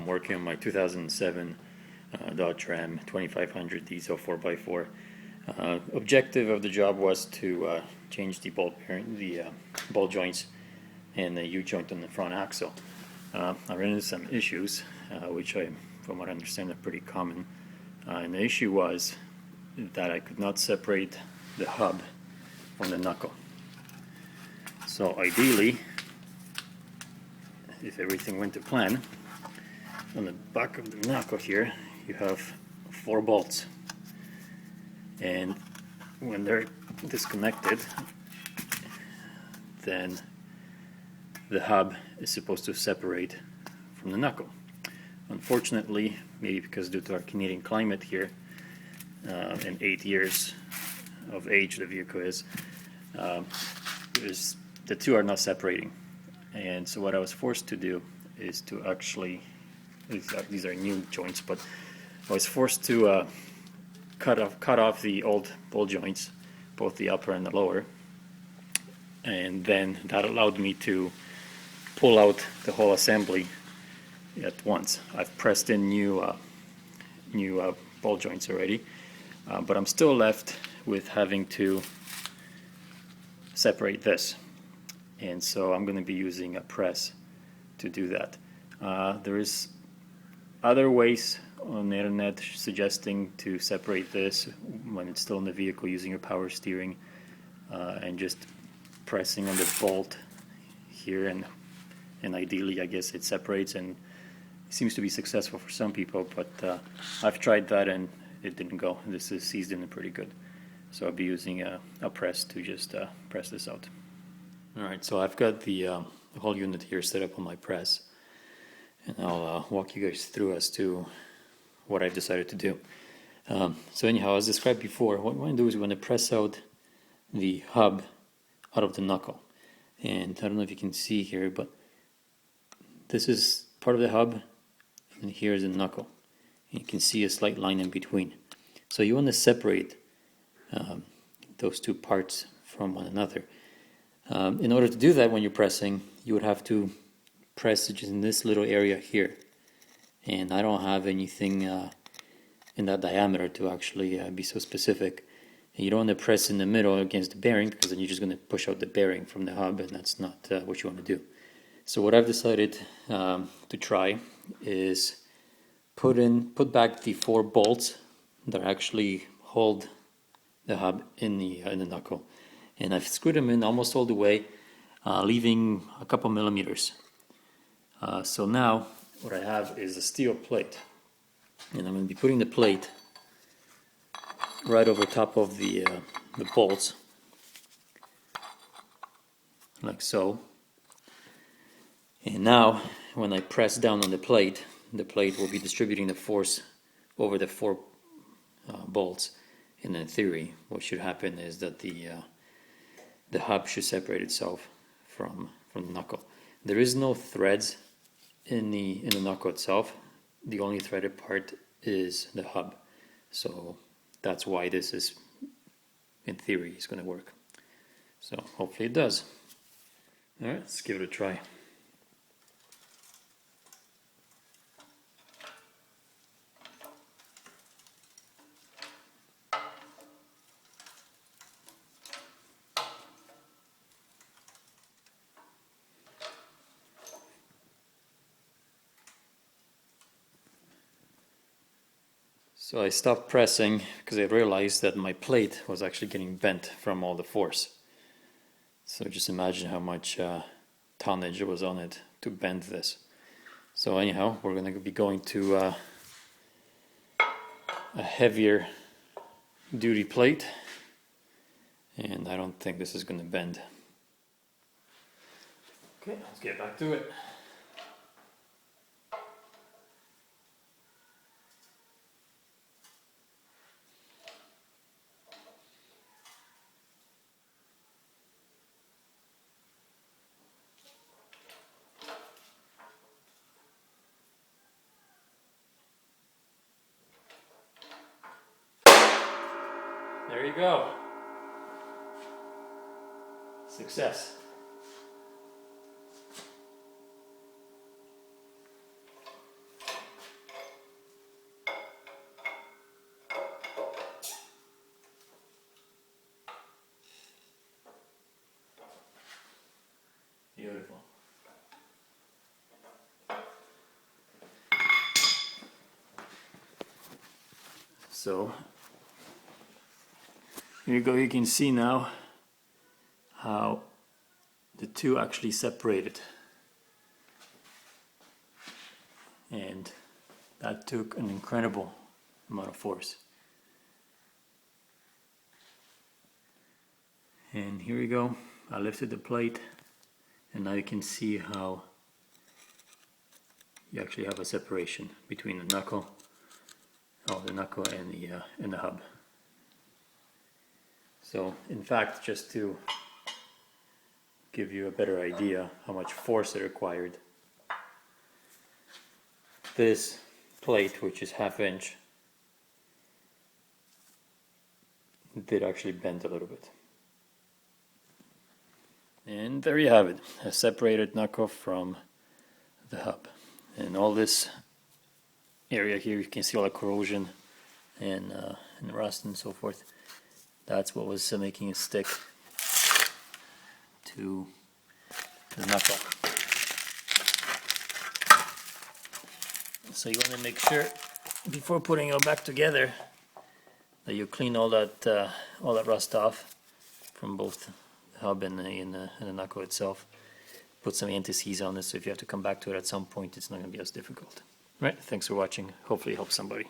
I'm working on my 2007 Dodge Ram 2500 diesel 4x4. Objective of the job was to change the ball bearing, the ball joints and the U-joint on the front axle. I ran into some issues, which from what I understand, are pretty common. And the issue was that I could not separate the hub from the knuckle. So ideally, if everything went to plan, on the back of the knuckle here, you have 4 bolts. And when they're disconnected, then the hub is supposed to separate from the knuckle. Unfortunately, maybe because due to our Canadian climate here, and 8 years of age the vehicle is, the two are not separating. And so what I was forced to do is to actually, these are new joints, but I was forced to cut off the old ball joints, both the upper and the lower, and then that allowed me to pull out the whole assembly at once. I've pressed in new ball joints already, but I'm still left with having to separate this, and so I'm going to be using a press to do that. There is other ways on the internet suggesting to separate this when it's still in the vehicle using a power steering, and just pressing on the bolt here, and ideally I guess it separates, and it seems to be successful for some people, but I've tried that and it didn't go. This is seized in pretty good, so I'll be using a press to just press this out. Alright, so I've got the whole unit here set up on my press, and I'll walk you guys through as to what I've decided to do. So anyhow, as described before, what we want to do is we want to press out the hub out of the knuckle. And I don't know if you can see here, but this is part of the hub, and here is the knuckle. And you can see a slight line in between. So you want to separate those two parts from one another. In order to do that, when you're pressing, you would have to press just in this little area here. And I don't have anything in that diameter to actually be so specific. And you don't want to press in the middle against the bearing, because then you're just going to push out the bearing from the hub, and that's not what you want to do. So what I've decided to try is put back the 4 bolts that actually hold the hub in the knuckle, and I've screwed them in almost all the way, leaving a couple millimeters. So now what I have is a steel plate, and I'm going to be putting the plate right over top of the bolts, like so. And now when I press down on the plate will be distributing the force over the 4 bolts. And in theory, what should happen is that the hub should separate itself from the knuckle. There is no threads in the knuckle itself. The only threaded part is the hub. So that's why this is, in theory, is going to work. So hopefully it does. All right, let's give it a try. So I stopped pressing because I realized that my plate was actually getting bent from all the force. So just imagine how much tonnage was on it to bend this. So anyhow, we're going to be going to a heavier duty plate, and I don't think this is going to bend. Okay, let's get back to it. There you go. Success. So here you go, you can see now how the two actually separated, and that took an incredible amount of force. And here we go, I lifted the plate, and now you can see how you actually have a separation between the knuckle and the hub. So in fact, just to give you a better idea how much force it required, this plate, which is 1/2 inch, did actually bend a little bit. And there you have it, a separated knuckle from the hub. And all this area here, you can see all the corrosion and rust and so forth. That's what was making it stick to the knuckle. So you want to make sure before putting it back together that you clean all that rust off from both the hub and the knuckle itself. Put some anti-seize on this, so if you have to come back to it at some point, it's not going to be as difficult. Right, thanks for watching. Hopefully it helps somebody.